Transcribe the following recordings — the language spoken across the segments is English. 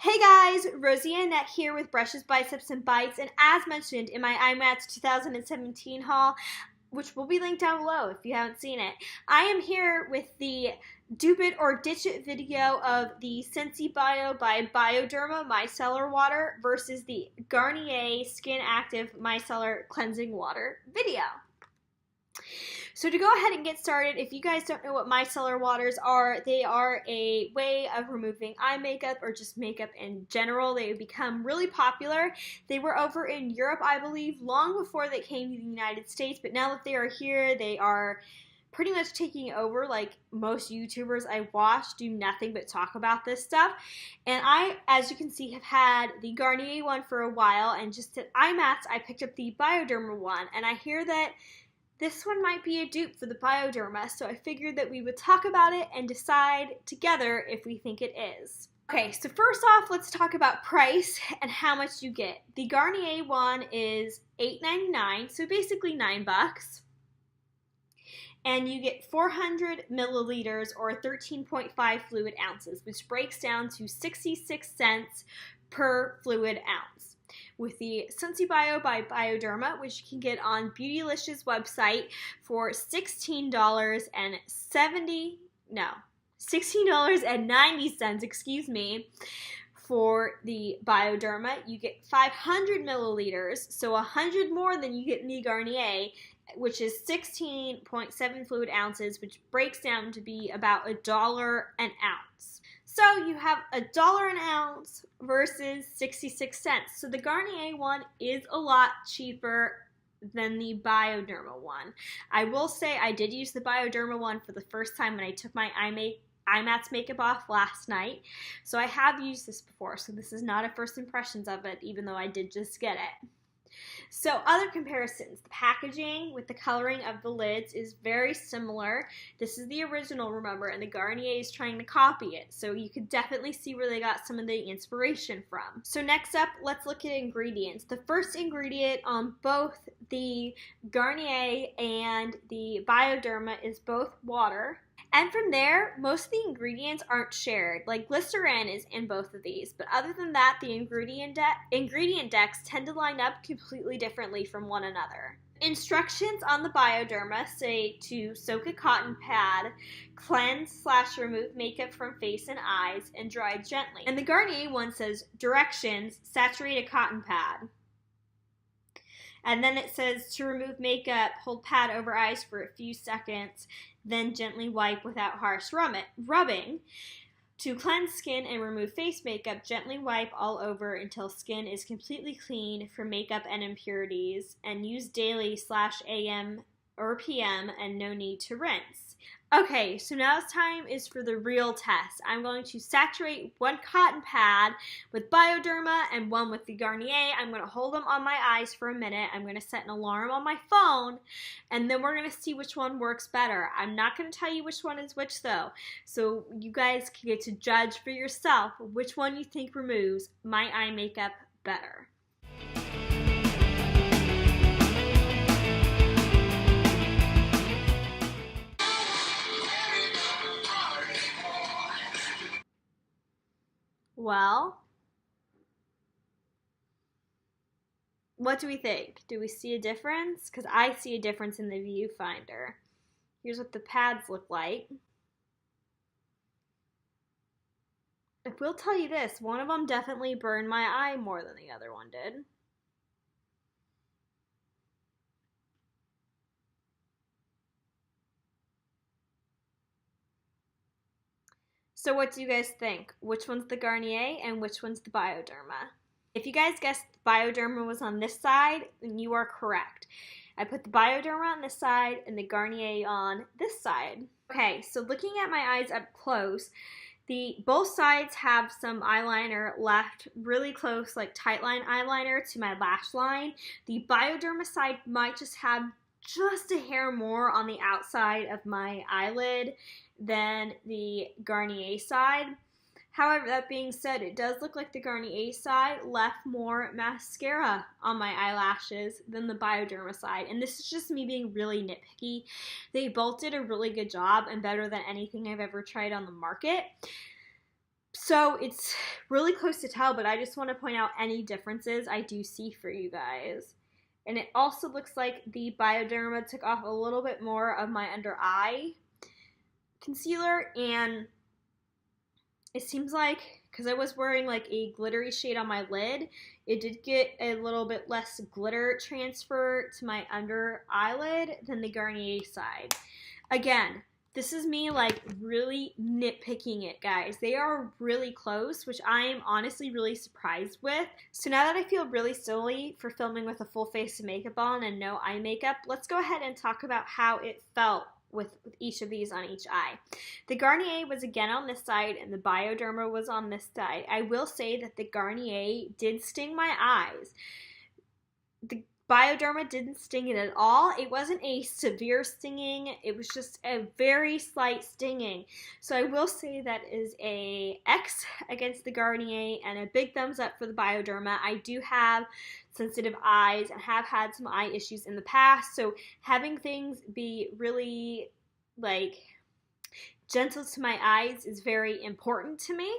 Hey guys, Rosie Annette here with Brushes, Biceps, and Bites, and as mentioned in my iMats 2017 haul, which will be linked down below if you haven't seen it, I am here with the Dupe It or Ditch It video of the Sensibio by Bioderma Micellar Water versus the Garnier Skin Active Micellar Cleansing Water video. So to go ahead and get started, if you guys don't know what micellar waters are, they are a way of removing eye makeup or just makeup in general. They become really popular. They were over in Europe, I believe, long before they came to the United States, but now that they are here, they are pretty much taking over. Like most YouTubers I watch do nothing but talk about this stuff. And I, as you can see, have had the Garnier one for a while, and just at iMats, I picked up the Bioderma one, and I hear that this one might be a dupe for the Bioderma, so I figured that we would talk about it and decide together if we think it is. Okay, so first off, let's talk about price and how much you get. The Garnier one is $8.99, so basically $9. And you get 400 milliliters or 13.5 fluid ounces, which breaks down to 66 cents per fluid ounce. With the Sensibio by Bioderma, which you can get on Beautylicious website for $16.90, excuse me. For the Bioderma, you get 500 milliliters, so 100 more than you get in the Garnier, which is 16.7 fluid ounces, which breaks down to be about $1 an ounce. So you have $1 an ounce versus 66 cents. So the Garnier one is a lot cheaper than the Bioderma one. I will say I did use the Bioderma one for the first time when I took my iMats makeup off last night. So I have used this before, so this is not a first impressions of it, even though I did just get it. So other comparisons, the packaging with the coloring of the lids is very similar. This is the original, remember, and the Garnier is trying to copy it. So you could definitely see where they got some of the inspiration from. So next up, let's look at ingredients. The first ingredient on both the Garnier and the Bioderma is both water. And from there, most of the ingredients aren't shared. Like glycerin is in both of these, but other than that, the ingredient decks tend to line up completely differently from one another. Instructions on the Bioderma say to soak a cotton pad, cleanse/remove makeup from face and eyes, and dry gently. And the Garnier one says directions, saturate a cotton pad. And then it says to remove makeup, hold pad over eyes for a few seconds, then gently wipe without harsh rubbing. To cleanse skin and remove face makeup, gently wipe all over until skin is completely clean from makeup and impurities, and use daily /AM or PM and no need to rinse. Okay, so now it's time is for the real test. I'm going to saturate one cotton pad with Bioderma and one with the Garnier. I'm going to hold them on my eyes for a minute. I'm going to set an alarm on my phone, and then we're going to see which one works better. I'm not going to tell you which one is which though, so you guys can get to judge for yourself which one you think removes my eye makeup better. Well, what do we think? Do we see a difference? Because I see a difference in the viewfinder. Here's what the pads look like. I will tell you this, one of them definitely burned my eye more than the other one did. So what do you guys think? Which one's the Garnier and which one's the Bioderma? If you guys guessed the Bioderma was on this side, then you are correct. I put the Bioderma on this side and the Garnier on this side. Okay, so looking at my eyes up close, both sides have some eyeliner left really close, like tight line eyeliner to my lash line. The Bioderma side might just have just a hair more on the outside of my eyelid than the Garnier side. However, that being said, it does look like the Garnier side left more mascara on my eyelashes than the Bioderma side. And this is just me being really nitpicky. They both did a really good job and better than anything I've ever tried on the market. So it's really close to tell, but I just want to point out any differences I do see for you guys. And it also looks like the Bioderma took off a little bit more of my under eye concealer, and it seems like, because I was wearing like a glittery shade on my lid, it did get a little bit less glitter transfer to my under eyelid than the Garnier side. Again, this is me like really nitpicking it, guys. They are really close, which I am honestly really surprised with. So now that I feel really silly for filming with a full face of makeup on and no eye makeup, let's go ahead and talk about how it felt with each of these on each eye. The Garnier was again on this side and the Bioderma was on this side. I will say that the Garnier did sting my eyes. The Bioderma didn't sting it at all. It wasn't a severe stinging. It was just a very slight stinging. So I will say that is a X against the Garnier and a big thumbs up for the Bioderma. I do have sensitive eyes and have had some eye issues in the past. So having things be really like gentle to my eyes is very important to me.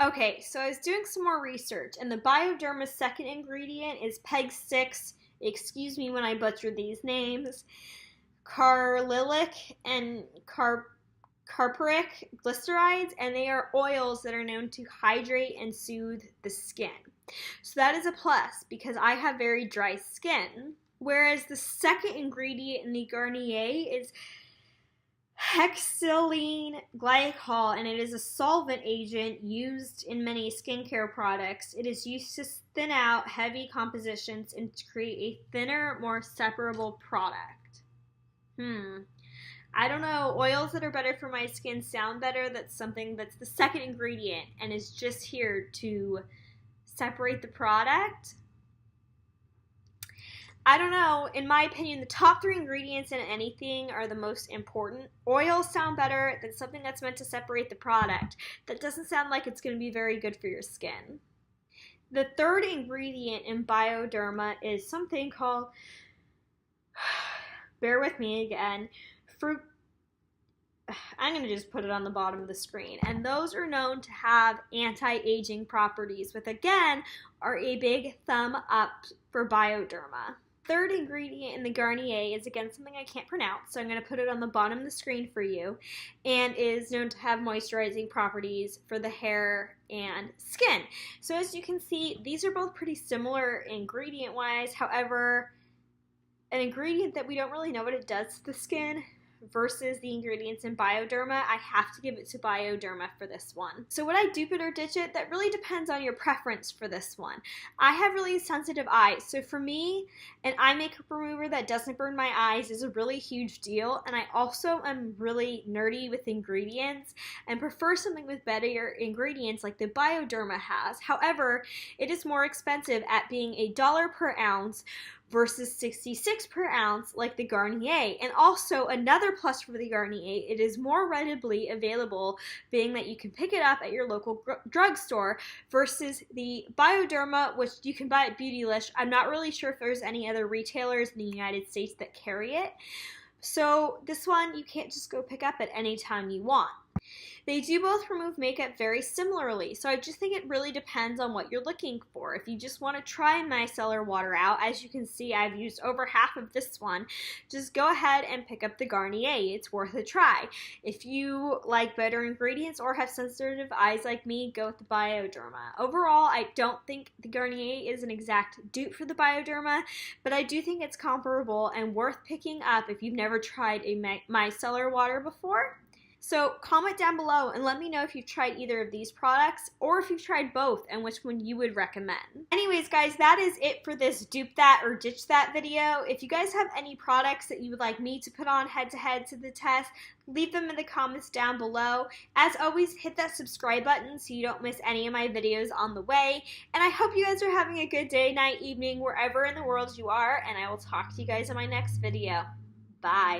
Okay, so I was doing some more research, and the Bioderma's second ingredient is PEG 6, excuse me when I butcher these names, carlylic and carparic glycerides, and they are oils that are known to hydrate and soothe the skin. So that is a plus, because I have very dry skin, whereas the second ingredient in the Garnier is hexylene glycol, and it is a solvent agent used in many skincare products. It is used to thin out heavy compositions and to create a thinner, more separable product. I don't know. Oils that are better for my skin sound better. That's something that's the second ingredient and is just here to separate the product. I don't know. In my opinion, the top 3 ingredients in anything are the most important. Oils sound better than something that's meant to separate the product. That doesn't sound like it's going to be very good for your skin. The third ingredient in Bioderma is something called, bear with me again, I'm going to just put it on the bottom of the screen. And those are known to have anti-aging properties, which again are a big thumb up for Bioderma. Third ingredient in the Garnier is again something I can't pronounce, so I'm going to put it on the bottom of the screen for you, and is known to have moisturizing properties for the hair and skin. So as you can see, these are both pretty similar ingredient-wise. However, an ingredient that we don't really know what it does to the skin versus the ingredients in Bioderma, I have to give it to Bioderma for this one. So would I dupe it or ditch it? That really depends on your preference for this one. I have really sensitive eyes, so for me, an eye makeup remover that doesn't burn my eyes is a really huge deal, and I also am really nerdy with ingredients and prefer something with better ingredients like the Bioderma has. However, it is more expensive at being $1 per ounce versus $66 per ounce like the Garnier. And also another plus for the Garnier, it is more readily available, being that you can pick it up at your local drugstore, versus the Bioderma, which you can buy at Beautylish. I'm not really sure if there's any other retailers in the United States that carry it. So this one you can't just go pick up at any time you want. They do both remove makeup very similarly, so I just think it really depends on what you're looking for. If you just want to try micellar water out, as you can see I've used over half of this one, just go ahead and pick up the Garnier. It's worth a try. If you like better ingredients or have sensitive eyes like me, go with the Bioderma. Overall, I don't think the Garnier is an exact dupe for the Bioderma, but I do think it's comparable and worth picking up if you've never tried a micellar water before. So comment down below and let me know if you've tried either of these products or if you've tried both and which one you would recommend. Anyways, guys, that is it for this dupe that or ditch that video. If you guys have any products that you would like me to put on head-to-head to the test, leave them in the comments down below. As always, hit that subscribe button so you don't miss any of my videos on the way. And I hope you guys are having a good day, night, evening, wherever in the world you are, and I will talk to you guys in my next video. Bye.